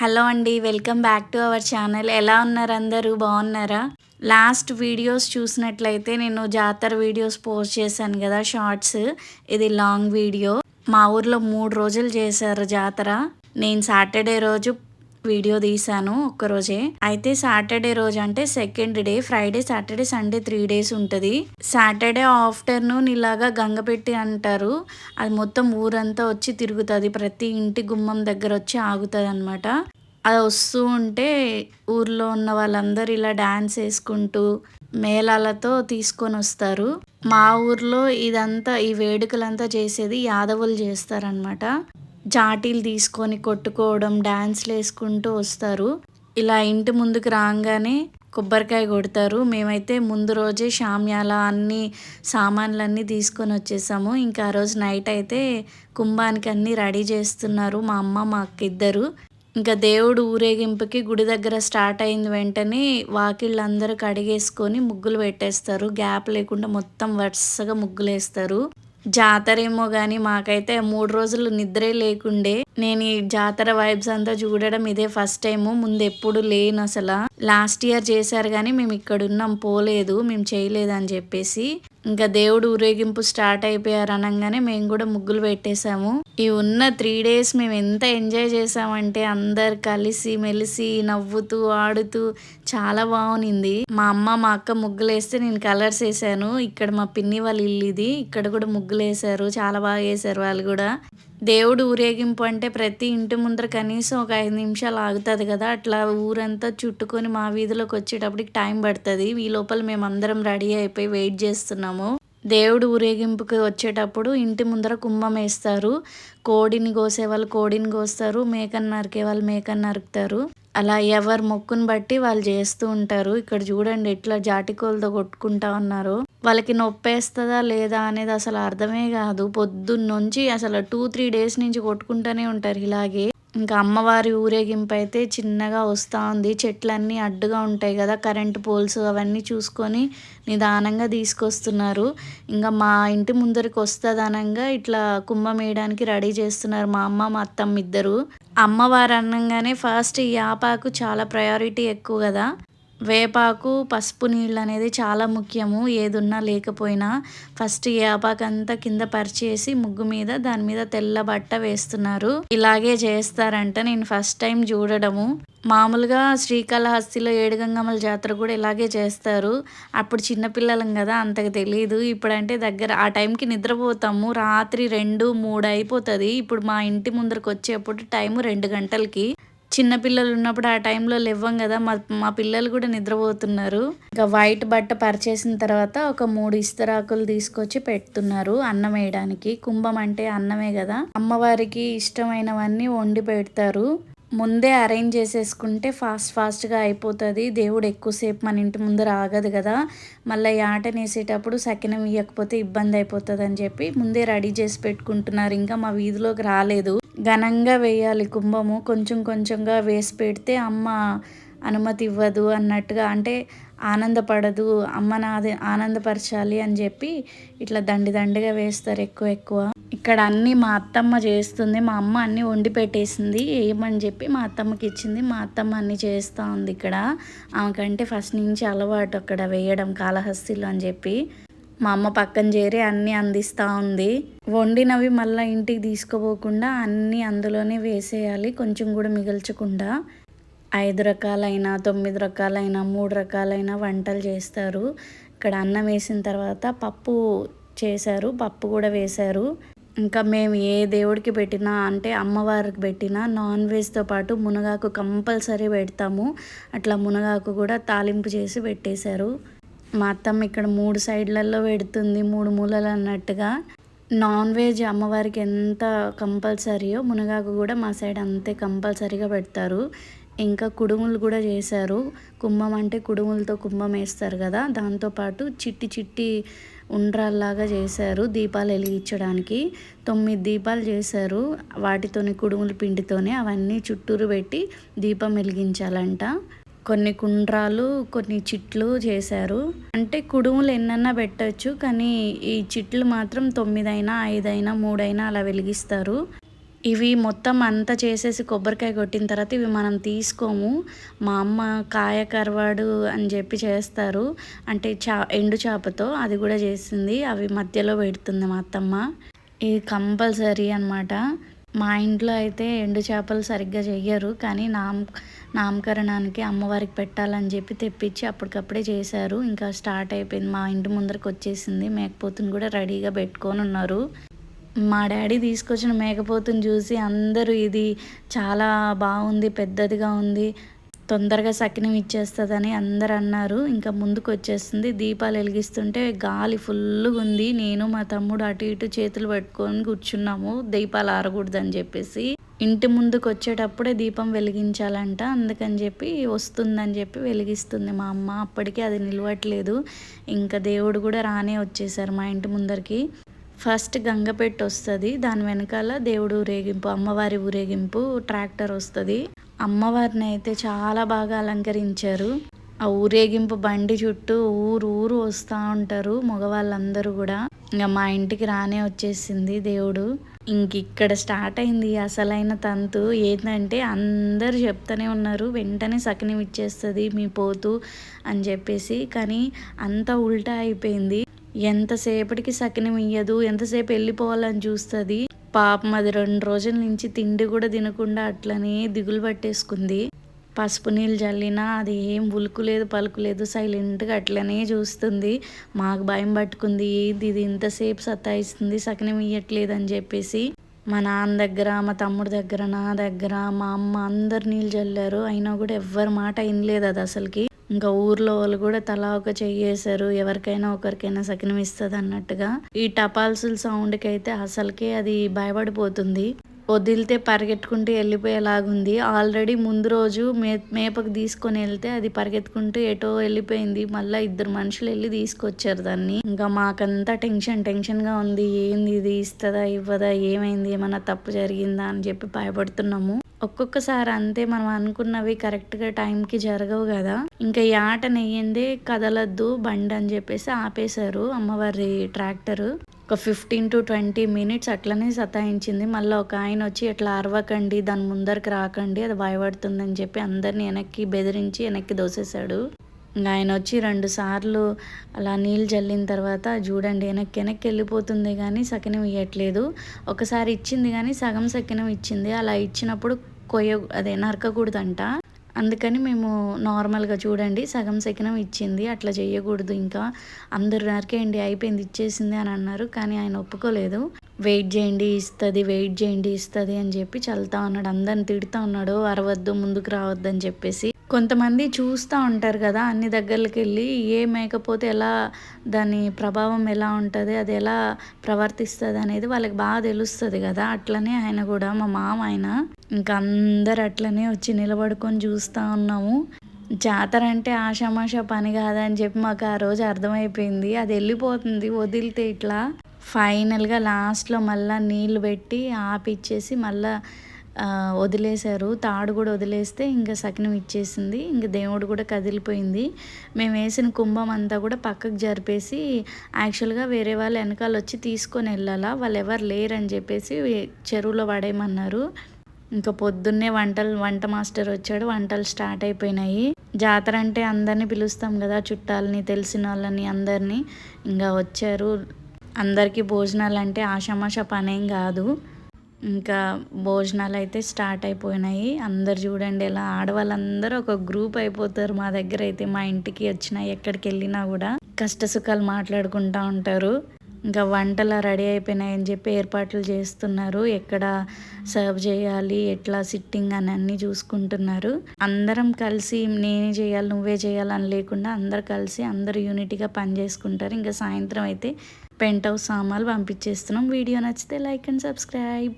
Hello అండి. Welcome back to our channel. ఎలా ఉన్నారు అందరూ? బాగున్నారా? లాస్ట్ వీడియోస్ చూసినట్లయితే నేను జాతర వీడియోస్ పోస్ట్ చేశాను కదా షార్ట్స్. ఇది లాంగ్ వీడియో. మా ఊర్లో 3 రోజులు చేశారు జాతర. నేను సాటర్డే రోజు వీడియో తీశాను ఒక్కరోజే. అయితే సాటర్డే రోజు అంటే second day, Friday, Saturday, Sunday 3 days ఉంటుంది. సాటర్డే ఆఫ్టర్నూన్ ఇలాగా గంగపెట్టి అంటారు. అది మొత్తం ఊరంతా వచ్చి తిరుగుతుంది. ప్రతి ఇంటి గుమ్మం దగ్గర వచ్చి ఆగుతుంది అనమాట. అది వస్తూ ఉంటే ఊర్లో ఉన్న వాళ్ళందరూ ఇలా డ్యాన్స్ వేసుకుంటూ మేళాలతో తీసుకొని వస్తారు. మా ఊర్లో ఇదంతా ఈ వేడుకలంతా చేసేది యాదవులు చేస్తారనమాట. జాటీలు తీసుకొని కొట్టుకోవడం, డాన్స్లు వేసుకుంటూ వస్తారు. ఇలా ఇంటి ముందుకు రాగానే కొబ్బరికాయ కొడతారు. మేమైతే ముందు రోజే షామ్యాల అన్ని సామాన్లన్నీ తీసుకొని వచ్చేసాము. ఇంకా ఆ రోజు నైట్ అయితే కుంభానికి అన్నీ రెడీ చేస్తున్నారు మా అమ్మ మా అక్క ఇద్దరు. ఇంకా దేవుడు ఊరేగింపుకి గుడి దగ్గర స్టార్ట్ అయింది వెంటనే వాకిళ్ళందరూ కడిగేసుకొని ముగ్గులు పెట్టేస్తారు. గ్యాప్ లేకుండా మొత్తం వరుసగా ముగ్గులు వేస్తారు. జాతర ఏమో కానీ మాకైతే 3 రోజులు నిద్రే లేకుండే. నేను ఈ జాతర వైబ్స్ అంతా చూడడం ఇదే ఫస్ట్ టైము. ముందు ఎప్పుడు లేను అసలు. లాస్ట్ ఇయర్ చేశారు కానీ మేము ఇక్కడ ఉన్నాం, పోలేదు, మేము చేయలేదు అని చెప్పేసి. ఇంకా దేవుడు ఊరేగింపు స్టార్ట్ అయిపోయారు అనగానే మేము కూడా ముగ్గులు పెట్టేశాము. ఈ ఉన్న 3 డేస్ మేము ఎంత ఎంజాయ్ చేసామంటే అందరు కలిసి మెలిసి నవ్వుతూ ఆడుతూ చాలా బాగుంది. మా అమ్మ మా అక్క ముగ్గులు వేస్తే నేను కలర్స్ వేసాను. ఇక్కడ మా పిన్ని వాళ్ళ ఇల్లు ఇది. ఇక్కడ కూడా ముగ్గులు వేసారు, చాలా బాగా వేసారు వాళ్ళు కూడా. దేవుడు ఊరేగింపు అంటే ప్రతి ఇంటి ముందర కనీసం ఒక 5 నిమిషాలు ఆగుతుంది కదా. అట్లా ఊరంతా చుట్టుకొని మా వీధిలోకి వచ్చేటప్పటికి టైం పడుతుంది. ఈ లోపల మేము అందరం రెడీ అయిపోయి వెయిట్ చేస్తున్నాము. దేవుడు ఊరేగింపుకి వచ్చేటప్పుడు ఇంటి ముందర కుంభం వేస్తారు. కోడిని కోసే వాళ్ళు కోడిని కోస్తారు, మేకను నరికే వాళ్ళు మేకను నరుకుతారు. అలా ఎవరు మొక్కుని బట్టి వాళ్ళు చేస్తూ ఉంటారు. ఇక్కడ చూడండి ఎట్లా జాటికోలతో కొట్టుకుంటా ఉన్నారు. వాళ్ళకి నొప్పేస్తుందా లేదా అనేది అసలు అర్థమే కాదు. పొద్దున్నుంచి అసలు 2-3 డేస్ నుంచి కొట్టుకుంటూనే ఉంటారు ఇలాగే. ఇంకా అమ్మవారి ఊరేగింపు అయితే చిన్నగా వస్తూ ఉంది. చెట్లన్నీ అడ్డుగా ఉంటాయి కదా, కరెంట్ పోల్స్ అవన్నీ చూసుకొని నిదానంగా తీసుకొస్తున్నారు. ఇంకా మా ఇంటి ముందరికి వస్తుంది అనగా ఇట్లా కుంభం వేయడానికి రెడీ చేస్తున్నారు మా అమ్మ మా అత్తమ్మ ఇద్దరు. అమ్మవారు అనగానే ఫస్ట్ ఈ ఆపాకు చాలా ప్రయారిటీ ఎక్కువ కదా. వేపాకు పసుపు నీళ్ళు అనేది చాలా ముఖ్యము. ఏదున్నా లేకపోయినా ఫస్ట్ ఈ ఆపాకు అంతా కింద పరిచేసి ముగ్గు మీద దాని మీద తెల్ల బట్ట వేస్తున్నారు. ఇలాగే చేస్తారంట. నేను ఫస్ట్ టైం చూడడము. మామూలుగా శ్రీకాళహస్తిలో ఏడుగంగమ్మల జాతర కూడా ఇలాగే చేస్తారు. అప్పుడు చిన్నపిల్లలం కదా, అంతకు తెలియదు. ఇప్పుడంటే దగ్గర ఆ టైంకి నిద్రపోతాము. రాత్రి 2-3 అయిపోతుంది. ఇప్పుడు మా ఇంటి ముందరకు వచ్చేప్పుడు టైము 2 గంటలకి. చిన్నపిల్లలు ఉన్నప్పుడు ఆ టైంలో లేవ్వం కదా, మా పిల్లలు కూడా నిద్రపోతున్నారు. ఇంకా వైట్ బట్ట పరిచేసిన తర్వాత ఒక 3 ఇస్తరాకులు తీసుకొచ్చి పెడుతున్నారు అన్నం వేయడానికి. కుంభం అంటే అన్నమే కదా. అమ్మవారికి ఇష్టమైనవన్నీ వండి పెడతారు. ముందే అరేంజ్ చేసేసుకుంటే ఫాస్ట్గా అయిపోతుంది. దేవుడు ఎక్కువసేపు మన ఇంటి ముందర ఆగదు కదా. మళ్ళీ యాటనేసేటప్పుడు సకినం ఇవ్వకపోతే ఇబ్బంది అయిపోతుంది అని చెప్పి ముందే రెడీ చేసి పెట్టుకుంటున్నారు. ఇంకా మా వీధిలోకి రాలేదు. ఘనంగా వేయాలి కుంభము. కొంచెం కొంచెంగా వేసి పెడితే అమ్మ అనుమతి ఇవ్వదు అన్నట్టుగా, అంటే ఆనందపడదు, అమ్మని ఆనందపరచాలి అని చెప్పి ఇట్లా దండిగా వేస్తారు ఎక్కువ. ఇక్కడ అన్నీ మా అత్తమ్మ చేస్తుంది. మా అమ్మ అన్నీ వండి పెట్టేసింది. ఏమని చెప్పి మా అత్తమ్మకి ఇచ్చింది. మా అత్తమ్మ అన్నీ చేస్తూ ఉంది ఇక్కడ. ఆమెకంటే ఫస్ట్ నుంచి అలవాటు అక్కడ వేయడం కాళహస్తిలో అని చెప్పి. మా అమ్మ పక్కన చేరి అన్నీ అందిస్తూ ఉంది. వండినవి మళ్ళీ ఇంటికి తీసుకుపోకుండా అన్నీ అందులోనే వేసేయాలి, కొంచెం కూడా మిగల్చకుండా. 5 రకాలైన 9 రకాలైన 3 రకాలైన వంటలు చేస్తారు. ఇక్కడ అన్నం వేసిన తర్వాత పప్పు చేశారు, పప్పు కూడా వేశారు. ఇంకా మేము ఏ దేవుడికి పెట్టినా, అంటే అమ్మవారికి పెట్టినా నాన్ వెజ్తో పాటు మునగాకు కంపల్సరీ పెడతాము. అట్లా మునగాకు కూడా తాలింపు చేసి పెట్టేశారు. మా అత్తమ్మ ఇక్కడ 3 సైడ్లలో పెడుతుంది, 3 మూలలు అన్నట్టుగా. నాన్ వెజ్ అమ్మవారికి ఎంత కంపల్సరీయో మునగాకు కూడా మా సైడ్ అంతే కంపల్సరీగా పెడతారు. ఇంకా కుడుములు కూడా చేశారు. కుంభం అంటే కుడుములతో కుంభం వేస్తారు కదా, దాంతోపాటు చిట్టి ఉండ్రాల్లాగా చేశారు దీపాలు వెలిగించడానికి. 9 దీపాలు చేశారు వాటితోని, కుడుముల పిండితోనే. అవన్నీ చుట్టూరు పెట్టి దీపం వెలిగించాలంట. కొన్ని కుండ్రాలు కొన్ని చిట్లు చేశారు. అంటే కుడుములు ఎన్నన్నా పెట్టచ్చు, కానీ ఈ చిట్లు మాత్రం 9 అయినా 5 అయినా 3 అయినా అలా వెలిగిస్తారు. ఇవి మొత్తం అంతా చేసేసి కొబ్బరికాయ కొట్టిన తర్వాత ఇవి మనం తీసుకోము. మా అమ్మ కాయ కరవాడు అని చెప్పి చేస్తారు. అంటే ఎండు చేపతో అది కూడా చేసింది. అవి మధ్యలో పెడుతుంది మా అత్తమ్మ. ఇది కంపల్సరీ అనమాట. మా ఇంట్లో అయితే ఎండు చేపలు సరిగ్గా చెయ్యరు. కానీ నామకరణానికి అమ్మవారికి పెట్టాలని చెప్పి తెప్పించి అప్పటికప్పుడే చేశారు. ఇంకా స్టార్ట్ అయిపోయింది. మా ఇంటి ముందరికి వచ్చేసింది. మేకపోతుని కూడా రెడీగా పెట్టుకొని ఉన్నారు. మా డాడీ తీసుకొచ్చిన మేకపోతుని చూసి అందరూ ఇది చాలా బాగుంది, పెద్దదిగా ఉంది, తొందరగా సకినం ఇచ్చేస్తుందని అందరు అన్నారు. ఇంకా ముందుకు వచ్చేస్తుంది. దీపాలు వెలిగిస్తుంటే గాలి ఫుల్గా ఉంది. నేను మా తమ్ముడు అటు ఇటు చేతులు పట్టుకొని కూర్చున్నాము, దీపాలు ఆరకూడదని చెప్పేసి. ఇంటి ముందుకు వచ్చేటప్పుడే దీపం వెలిగించాలంట, అందుకని చెప్పి వస్తుందని చెప్పి వెలిగిస్తుంది మా అమ్మ. అప్పటికే అది నిలవట్లేదు. ఇంకా దేవుడు కూడా రానే వచ్చేసారు మా ఇంటి ముందరికి. ఫస్ట్ గంగపెట్టు వస్తుంది, దాని వెనకాల దేవుడు ఊరేగింపు, అమ్మవారి ఊరేగింపు ట్రాక్టర్ వస్తుంది. అమ్మవారిని అయితే చాలా బాగా అలంకరించారు. ఆ ఊరేగింపు బండి చుట్టూ ఊరు వస్తూ ఉంటారు మగవాళ్ళందరూ కూడా. ఇంకా మా ఇంటికి రానే వచ్చేసింది దేవుడు. ఇక్కడ స్టార్ట్ అయింది అసలైన తంతు. ఏంటంటే అందరు చెప్తూనే ఉన్నారు వెంటనే సకినం ఇచ్చేస్తుంది మీ పోతు అని చెప్పేసి. కానీ అంతా ఉల్టా అయిపోయింది. ఎంతసేపటికి సకినం ఇయ్యదు, ఎంతసేపు వెళ్ళిపోవాలని చూస్తుంది. పాపం అది 2 రోజుల నుంచి తిండి కూడా తినకుండా అట్లనే దిగులు పట్టేసుకుంది. పసుపు నీళ్ళు జల్లినా అది ఏం ఉలుకులేదు పలుకులేదు, సైలెంట్గా అట్లనే చూస్తుంది. మాకు భయం పట్టుకుంది, ఇది ఇంతసేపు సతాయిస్తుంది సకినం ఇయ్యట్లేదు అని చెప్పేసి. మా నాన్న దగ్గర, మా తమ్ముడి దగ్గర, నా దగ్గర, మా అమ్మ అందరు నీళ్ళు జల్లారు. అయినా కూడా ఎవ్వరి మాట వినలేదు అది అసలుకి. ఇంకా ఊర్లో వాళ్ళు కూడా తలా ఒక చెయ్యేశారు, ఎవరికైనా ఒకరికైనా సకినం ఇస్తుంది అన్నట్టుగా. ఈ టపాల్సుల సౌండ్కి అయితే అసలుకే అది భయపడిపోతుంది. వదిలితే పరిగెట్టుకుంటూ వెళ్ళిపోయేలాగుంది. ఆల్రెడీ ముందు రోజు మేపకు తీసుకొని వెళ్తే అది పరిగెత్తుకుంటూ ఎటో వెళ్ళిపోయింది. మళ్ళీ 2 మనుషులు వెళ్ళి తీసుకొచ్చారు దాన్ని. ఇంకా మాకంతా టెన్షన్గా ఉంది. ఏంది ఇది, ఇస్తుందా ఇవ్వదా, ఏమైంది, ఏమన్నా తప్పు జరిగిందా అని చెప్పి భయపడుతున్నాము. ఒక్కొక్కసారి అంతే, మనం అనుకున్నవి కరెక్ట్గా టైంకి జరగవు కదా. ఇంకా ఈ ఆట నెయ్యిందే కదలద్దు బండి అని చెప్పేసి ఆపేశారు అమ్మవారి ట్రాక్టర్. ఒక 15 to 20 minutes అట్లనే సతాయించింది. మళ్ళీ ఒక ఆయన వచ్చి ఇట్లా అరవకండి, దాని ముందరికి రాకండి, అది భయపడుతుందని చెప్పి అందరినీ వెనక్కి బెదిరించి వెనక్కి దోసేశాడు. ఇంకా ఆయన వచ్చి 2 సార్లు అలా నీళ్ళు జల్లిన తర్వాత చూడండి వెనక్కి వెళ్ళిపోతుంది కానీ సకినం ఇవ్వట్లేదు. ఒకసారి ఇచ్చింది కానీ సగం సకినం ఇచ్చింది. అలా ఇచ్చినప్పుడు అదే నరకకూడదంట. అందుకని మేము నార్మల్గా చూడండి సగం సకినం ఇచ్చింది, అట్లా చేయకూడదు, ఇంకా అందరు నరికేయండి అయిపోయింది ఇచ్చేసింది అని అన్నారు. కానీ ఆయన ఒప్పుకోలేదు. వెయిట్ చేయండి ఇస్తుంది అని చెప్పి చల్లుతా ఉన్నాడు, అందరిని తిడుతూ ఉన్నాడు, అరవద్దు ముందుకు రావద్దు అని చెప్పేసి. కొంతమంది చూస్తూ ఉంటారు కదా అన్ని దగ్గరికి వెళ్ళి, ఏ మేకపోతే ఎలా దాని ప్రభావం ఎలా ఉంటుంది, అది ఎలా ప్రవర్తిస్తుంది అనేది వాళ్ళకి బాగా తెలుస్తుంది కదా. అట్లనే ఆయన కూడా మా మామ ఆయన. ఇంకా అందరు అట్లనే వచ్చి నిలబడుకొని చూస్తూ ఉన్నాము. జాతర అంటే ఆషామాషా పని కాదని చెప్పి మాకు ఆ రోజు అర్థమైపోయింది. అది వెళ్ళిపోతుంది వదిలితే ఇట్లా. ఫైనల్గా లాస్ట్లో మళ్ళీ నీళ్ళు పెట్టి ఆపిచ్చేసి మళ్ళీ వదిలేశారు. తాడు కూడా వదిలేస్తే ఇంకా సకినం ఇచ్చేసింది. ఇంక దేవుడు కూడా కదిలిపోయింది. మేము వేసిన కుంభం అంతా కూడా పక్కకు జరిపేసి యాక్చువల్గా వేరే వాళ్ళు వెనకాల వచ్చి తీసుకొని వెళ్ళాలా, వాళ్ళు ఎవరు లేరని చెప్పేసి చెరువులో పడేయమన్నారు. ఇంకా పొద్దున్నే వంట మాస్టర్ వచ్చాడు, వంటలు స్టార్ట్ అయిపోయినాయి. జాతర అంటే అందరినీ పిలుస్తాం కదా, చుట్టాలని, తెలిసిన వాళ్ళని అందరినీ. ఇంకా వచ్చారు. అందరికీ భోజనాలు అంటే ఆషామాషా పనేం కాదు. ఇంకా భోజనాలు అయితే స్టార్ట్ అయిపోయినాయి. అందరు చూడండి ఎలా ఆడవాళ్ళందరూ ఒక గ్రూప్ అయిపోతారు. మా దగ్గర అయితే మా ఇంటికి వచ్చినా ఎక్కడికి వెళ్ళినా కూడా కష్ట సుఖాలు మాట్లాడుకుంటూ ఉంటారు. ఇంకా వంటలు రెడీ అయిపోయినాయి అని చెప్పి ఏర్పాట్లు చేస్తున్నారు. ఎక్కడ సర్వ్ చేయాలి, ఎట్లా సిట్టింగ్ అని అన్నీ చూసుకుంటున్నారు. అందరం కలిసి నేనే చేయాలి నువ్వే చేయాలని లేకుండా అందరు కలిసి అందరు యూనిటీగా పని చేసుకుంటారు. ఇంకా సాయంత్రం అయితే పెంట్ హౌస్ సామాన్లు పంపించేస్తున్నాం. వీడియో నచ్చితే లైక్ అండ్ సబ్స్క్రైబ్.